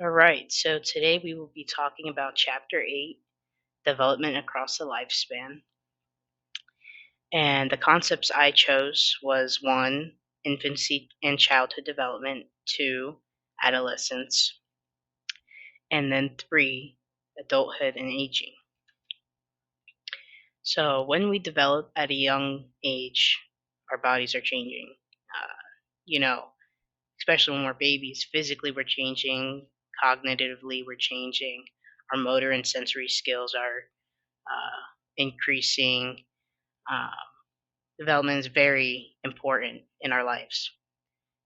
All right, so today we will be talking about Chapter 8, Development Across the Lifespan. And the concepts I chose was 1, Infancy and Childhood Development, 2, Adolescence, and then 3, Adulthood and Aging. So when we develop at a young age, our bodies are changing. Uh, you know, Especially when we're babies, physically we're changing, cognitively we're changing, our motor and sensory skills are increasing. Um, Development is very important in our lives.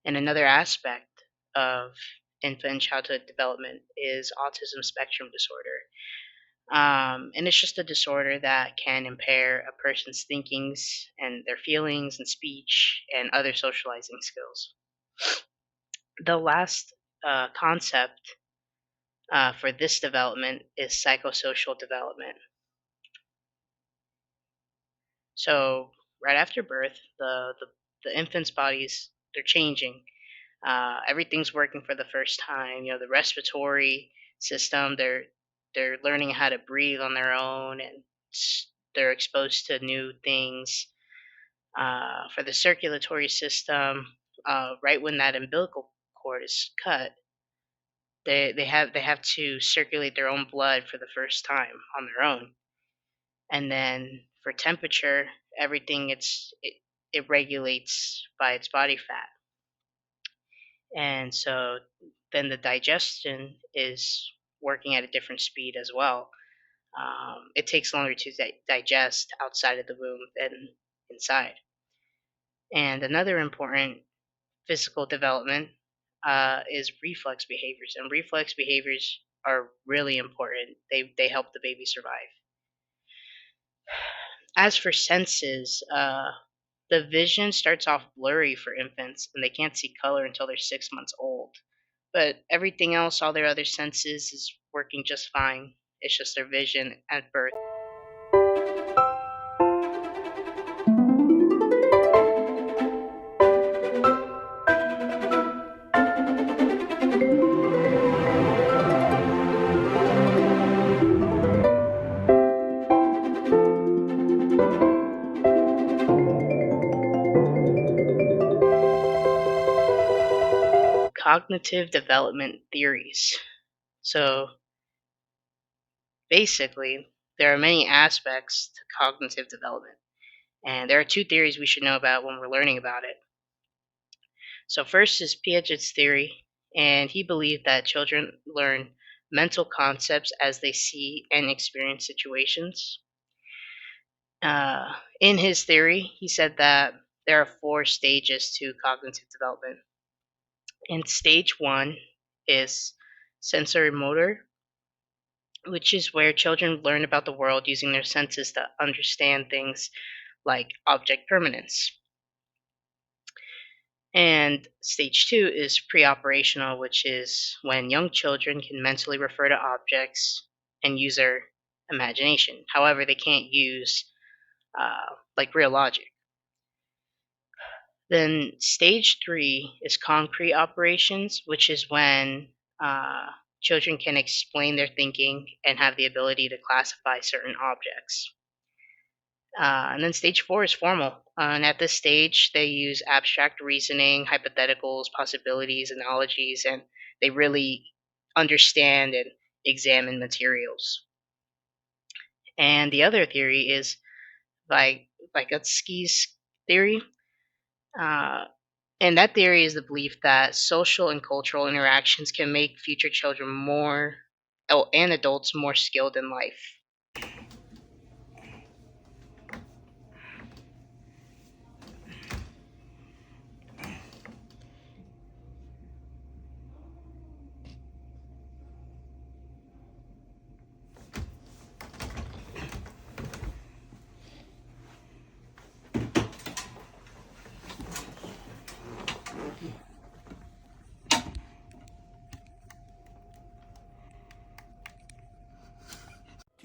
And another aspect of infant and childhood development is autism spectrum disorder. And it's just a disorder that can impair a person's thinkings and their feelings and speech and other socializing skills. The last concept for this development is psychosocial development. So right after birth, the infant's bodies they're changing. Everything's working for the first time. The respiratory system they're learning how to breathe on their own, and they're exposed to new things. For the circulatory system, right when that umbilical cord is cut, they have to circulate their own blood for the first time on their own. And then for temperature, everything it regulates by its body fat. And so then the digestion is working at a different speed as well. It takes longer to digest outside of the womb than inside. And another important physical development is reflex behaviors, and reflex behaviors are really important. They help the baby survive. As for senses, the vision starts off blurry for infants, and they can't see color until they're 6 months old. But everything else, all their other senses, is working just fine. It's just their vision at birth. Cognitive development theories. So basically, there are many aspects to cognitive development, and there are two theories we should know about when we're learning about it. So, first is Piaget's theory, and he believed that children learn mental concepts as they see and experience situations. In his theory, he said that there are 4 stages to cognitive development. And stage 1 is sensory motor, which is where children learn about the world using their senses to understand things like object permanence. And stage 2 is pre-operational, which is when young children can mentally refer to objects and use their imagination. However, they can't use real logic. Then stage 3 is concrete operations, which is when children can explain their thinking and have the ability to classify certain objects. And then stage 4 is formal. And at this stage, they use abstract reasoning, hypotheticals, possibilities, analogies, and they really understand and examine materials. And the other theory is Vygotsky's theory. And that theory is the belief that social and cultural interactions can make future children and adults more skilled in life.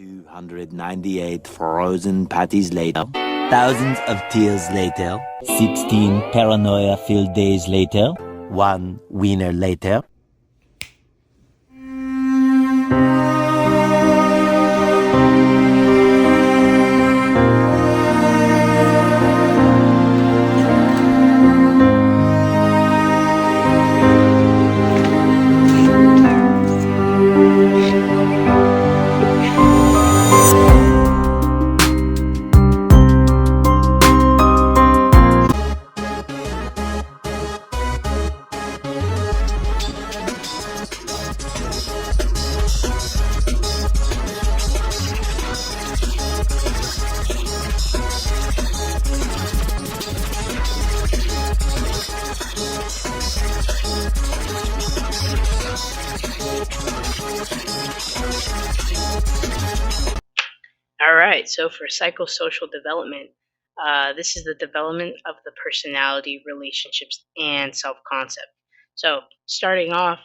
298 frozen patties later, thousands of tears later, 16 paranoia-filled days later, one winner later. All right, so for psychosocial development, this is the development of the personality, relationships, and self concept. So, starting off,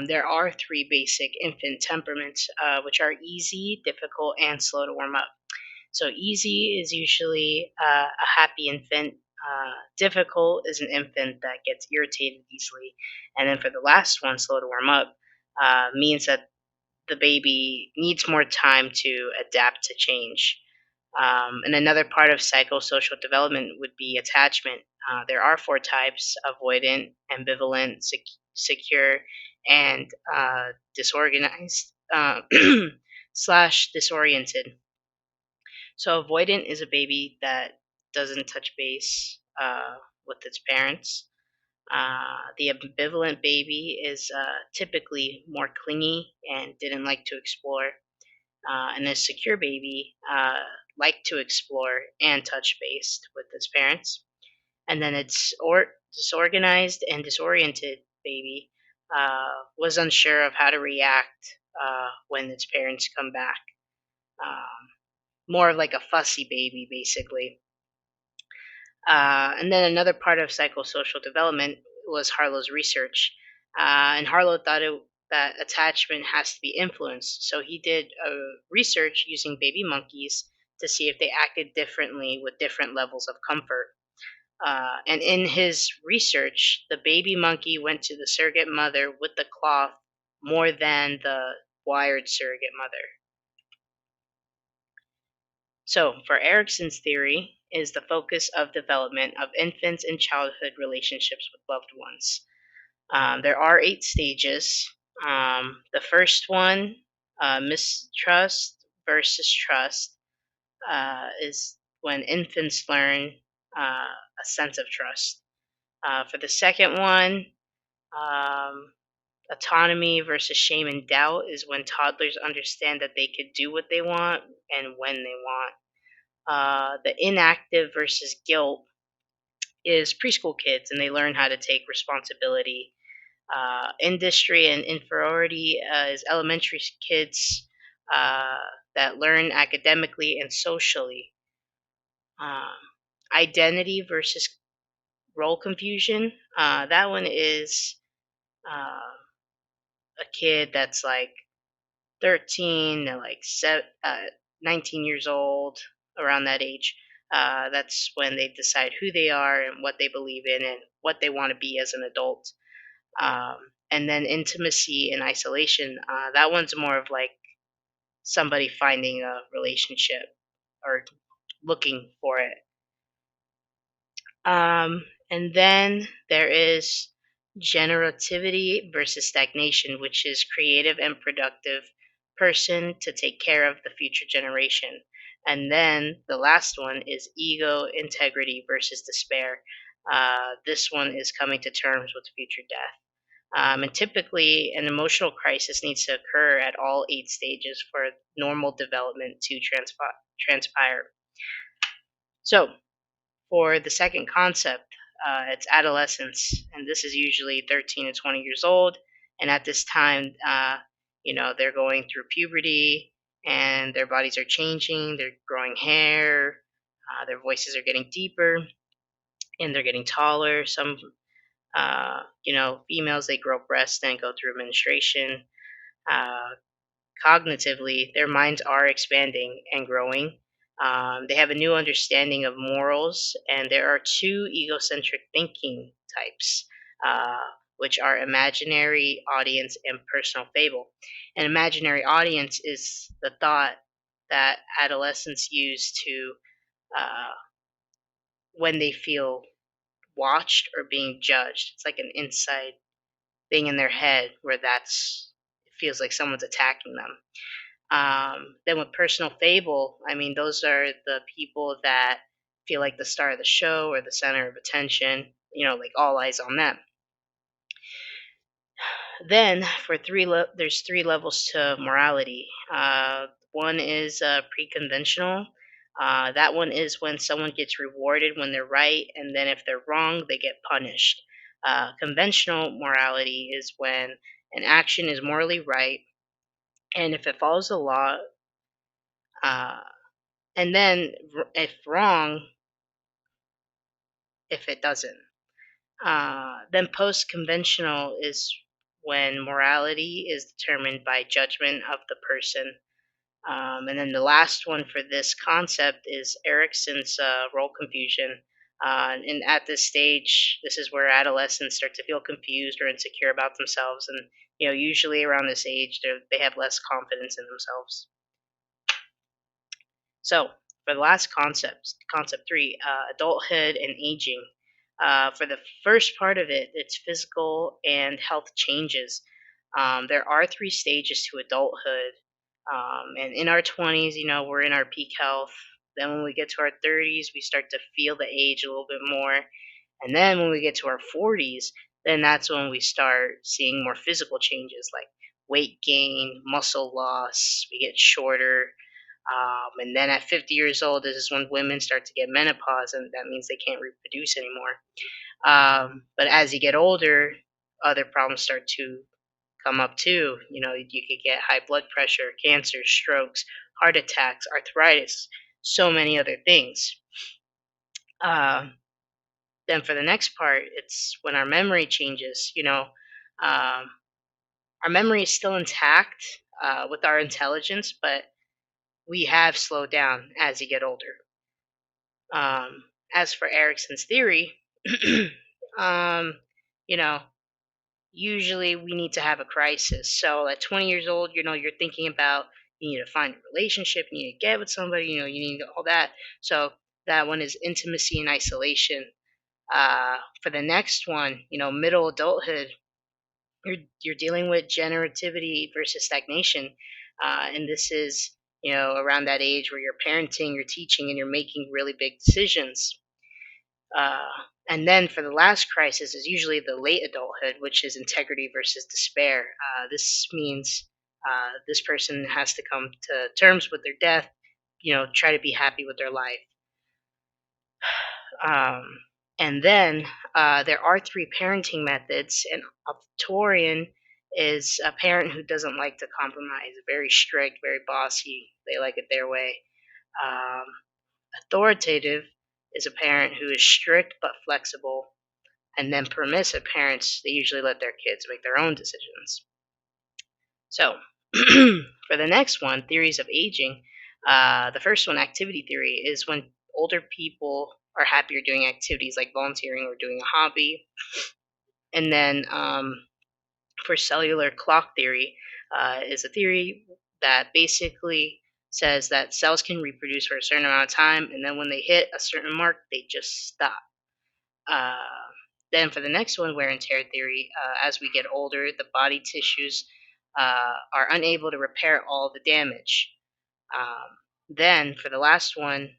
there are three basic infant temperaments, which are easy, difficult, and slow to warm up. So, easy is usually a happy infant. Difficult is an infant that gets irritated easily. And then for the last one, slow to warm up, means that the baby needs more time to adapt to change. And another part of psychosocial development would be attachment. There are four types: avoidant, ambivalent, secure, and disorganized slash disoriented. So, avoidant is a baby that doesn't touch base with its parents. The ambivalent baby is typically more clingy and didn't like to explore. And a secure baby like to explore and touch base with its parents. And then its disorganized and disoriented baby was unsure of how to react when its parents come back. Um, More of like a fussy baby, basically. And then another part of psychosocial development was Harlow's research. And Harlow thought that attachment has to be influenced. So he did research using baby monkeys to see if they acted differently with different levels of comfort. And in his research, the baby monkey went to the surrogate mother with the cloth more than the wired surrogate mother. So, for Erickson's theory, is the focus of development of infants in childhood relationships with loved ones. There are 8 stages. The first one, mistrust versus trust, is when infants learn a sense of trust. For the second one, um, autonomy versus shame and doubt, is when toddlers understand that they could do what they want and when they want. The inactive versus guilt is preschool kids, and they learn how to take responsibility. Industry and inferiority is elementary kids uh, that learn academically and socially. Um, Identity versus role confusion. That one is uh, a kid that's like 13 to like 19 years old, around that age. That's when they decide who they are and what they believe in and what they want to be as an adult. Um, and then intimacy and isolation. That one's more of like somebody finding a relationship or looking for it. And then there is generativity versus stagnation, which is creative and productive person to take care of the future generation. And then the last one is ego integrity versus despair. This one is coming to terms with future death. And typically, an emotional crisis needs to occur at all 8 stages for normal development to transpire. So, for the second concept, it's adolescence, and this is usually 13 to 20 years old. And at this time, they're going through puberty, and their bodies are changing. They're growing hair, their voices are getting deeper, and they're getting taller. Some, females, they grow breasts and go through menstruation. Uh, Cognitively, their minds are expanding and growing. They have a new understanding of morals, and there are two egocentric thinking types, uh, which are imaginary audience and personal fable. An imaginary audience is the thought that adolescents use to uh, when they feel watched or being judged. It's like an inside thing in their head where it feels like someone's attacking them. Then with personal fable, I mean, those are the people that feel like the star of the show or the center of attention, like all eyes on them. Then for there's 3 levels to morality. One is pre-conventional. That one is when someone gets rewarded when they're right, and then if they're wrong, they get punished. Conventional morality is when an action is morally right, And if it follows the law, uh, and then if wrong, if it doesn't. Then post conventional is when morality is determined by judgment of the person. And then the last one for this concept is Erickson's role confusion. And at this stage, this is where adolescents start to feel confused or insecure about themselves, and usually around this age, they have less confidence in themselves. So for the last concept three, adulthood and aging. For the first part of it, it's physical and health changes. There are three stages to adulthood. And in our 20s, we're in our peak health. Then when we get to our 30s, we start to feel the age a little bit more. And then when we get to our 40s, then that's when we start seeing more physical changes like weight gain, muscle loss, we get shorter. And then at 50 years old, this is when women start to get menopause, and that means they can't reproduce anymore. But as you get older, other problems start to come up too. You could get high blood pressure, cancer, strokes, heart attacks, arthritis, so many other things. Um, then for the next part, it's when our memory changes. Um, our memory is still intact with our intelligence, but we have slowed down as you get older. As for Erickson's theory, um, you know, usually we need to have a crisis. So at 20 years old, you're thinking about you need to find a relationship, you need to get with somebody, you need all that. So that one is intimacy and isolation. For the next one, middle adulthood, you're dealing with generativity versus stagnation, and this is around that age where you're parenting, you're teaching, and you're making really big decisions. Uh, and then for the last crisis is usually the late adulthood, which is integrity versus despair. This means this person has to come to terms with their death, try to be happy with their life. Um, and then there are three parenting methods, and authoritarian is a parent who doesn't like to compromise, very strict, very bossy. They like it their way. Um, Authoritative is a parent who is strict but flexible, and then permissive parents, they usually let their kids make their own decisions. So, for the next one, theories of aging, the first one, activity theory, is when older people are happier doing activities like volunteering or doing a hobby. And then for cellular clock theory, is a theory that basically says that cells can reproduce for a certain amount of time, and then when they hit a certain mark, they just stop. Uh, then for the next one, wear and tear theory, as we get older, the body tissues are unable to repair all the damage. Then for the last one,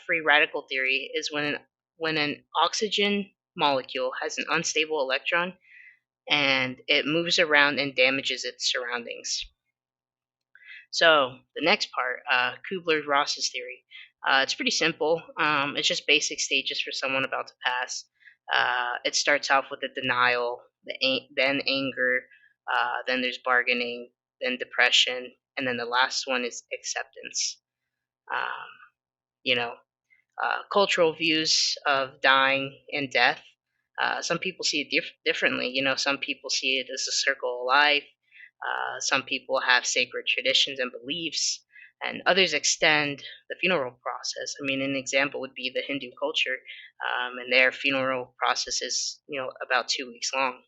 free radical theory is when an oxygen molecule has an unstable electron and it moves around and damages its surroundings. So the next part, Kubler-Ross's theory. It's pretty simple. It's just basic stages for someone about to pass. It starts off with the denial, then anger, then there's bargaining, then depression, and then the last one is acceptance. Um, you know, Cultural views of dying and death. Some people see it differently. Some people see it as a circle of life. Some people have sacred traditions and beliefs, and others extend the funeral process. I mean, an example would be the Hindu culture, and their funeral process is, about 2 weeks long.